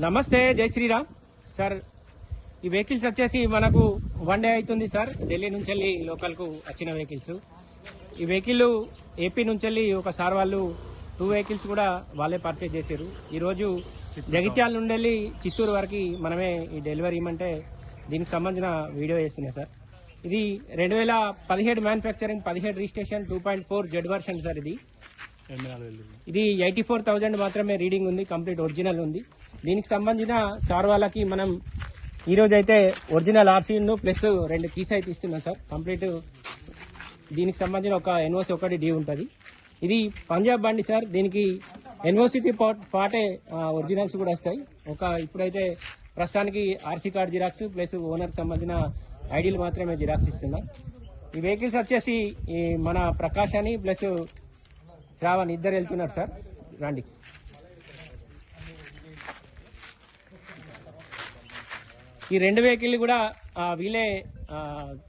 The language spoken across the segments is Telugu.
నమస్తే, జై శ్రీరామ్ సార్. ఈ వెహికల్స్ వచ్చేసి మనకు 1 డే అవుతుంది సార్. ఢిల్లీ నుంచి వెళ్ళి లోకల్ కు వచ్చిన వెహికల్స్. ఈ వెహికల్ ఏపీ నుంచి వెళ్ళి ఒక సార్ వాళ్ళు 2 వెహికల్స్ కూడా వాళ్ళే పర్చేజ్ చేశారు. ఈ రోజు జగిత్యాల నుండి వెళ్ళి చిత్తూరు వరకు మనమే ఈ డెలివరీ ఇవ్వమంటే దీనికి సంబంధించిన వీడియో చేస్తున్నాయి సార్. ఇది 2017 manufacturing, 17 registration, 2.4 Z version sir. ఇది 84,000 మాత్రమే రీడింగ్ ఉంది, కంప్లీట్ ఒరిజినల్ ఉంది. దీనికి సంబంధించిన సార్ వాళ్ళకి మనం ఈ రోజు అయితే ఒరిజినల్ ఆర్సీ ప్లస్ 2 కీస్ అయితే ఇస్తున్నాం సార్. కంప్లీట్ దీనికి సంబంధించిన ఒక ఎన్ఓసి ఒకటి డి ఉంటుంది. ఇది పంజాబ్ బండి సార్. దీనికి ఎన్ఓసిటీ పాటే ఒరిజినల్స్ కూడా వస్తాయి. ఇప్పుడైతే ప్రస్తుతానికి ఆర్సీ కార్డ్ జిరాక్స్ ప్లస్ ఓనర్కి సంబంధించిన ఐడీలు మాత్రమే జిరాక్స్ ఇస్తున్నాం. ఈ వెహికల్స్ వచ్చేసి మన ప్రకాష్ అని ప్లస్ శ్రావణ్ ఇద్దరు వెళ్తున్నారు సార్. రండి. ఈ 2 వెహికల్ కూడా వీళ్ళే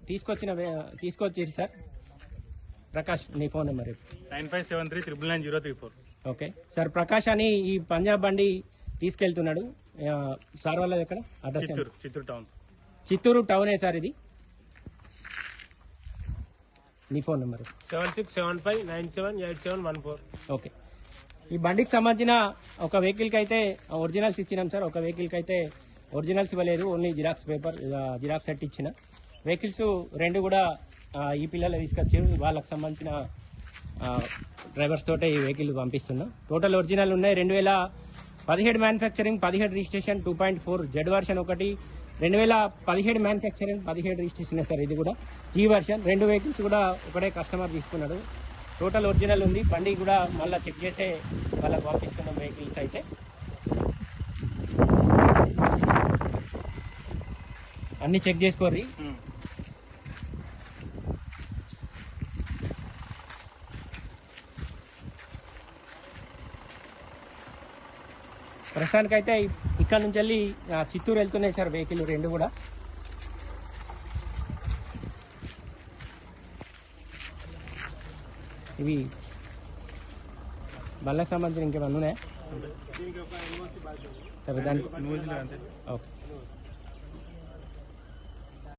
తీసుకొచ్చారు సార్. ప్రకాష్, నీ phone number 9573999034. Okay sir. Prakash అని ఈ పంజాబ్ బండి తీసుకెళ్తున్నాడు. సార్ వాళ్ళది ఎక్కడ అడ్రస్? చిత్తూరు టౌనే సార్. ఇది నీ ఫోన్ నెంబర్ 7675978714. ఓకే. ఈ బండికి సంబంధించిన ఒక వెహికల్కి అయితే ఒరిజినల్స్ ఇచ్చినాం సార్. ఒక వెహికల్కి అయితే ఒరిజినల్స్ ఇవ్వలేదు, only xerox paper, xerox set ఇచ్చిన. వెహికల్స్ 2 కూడా ఈ పిల్లలు తీసుకొచ్చారు. వాళ్ళకి సంబంధించిన డ్రైవర్స్ తోటే ఈ వెహికల్ పంపిస్తున్నాం. టోటల్ ఒరిజినల్ ఉన్నాయి. 2017 మ్యానుఫ్యాక్చరింగ్, 17 రిజిస్ట్రేషన్, 2.4 జెడ్ వర్షన్ ఒకటి. 2017 మ్యానుఫ్యాక్చరింగ్, 17 రిజిస్ట్రేషన్ సార్. ఇది కూడా జీ వర్షన్. 2 వెహికల్స్ కూడా ఒకటే కస్టమర్ తీసుకున్నాడు. టోటల్ ఒరిజినల్ ఉంది. బండి కూడా మళ్ళీ చెక్ చేసే వాళ్ళకి పంపిస్తున్నాం. వెహికల్స్ అయితే అన్ని చెక్ చేసుకోర్రి. ప్రస్తుతానికైతే ఇక్కడ నుంచి వెళ్ళి చిత్తూరు వెళ్తున్నాయి సార్ వెహికల్ 2 కూడా. ఇవి బళ్ళకి సంబంధించిన ఇంకేమన్నా ఉన్నాయా సరే? దానికి ఓకే.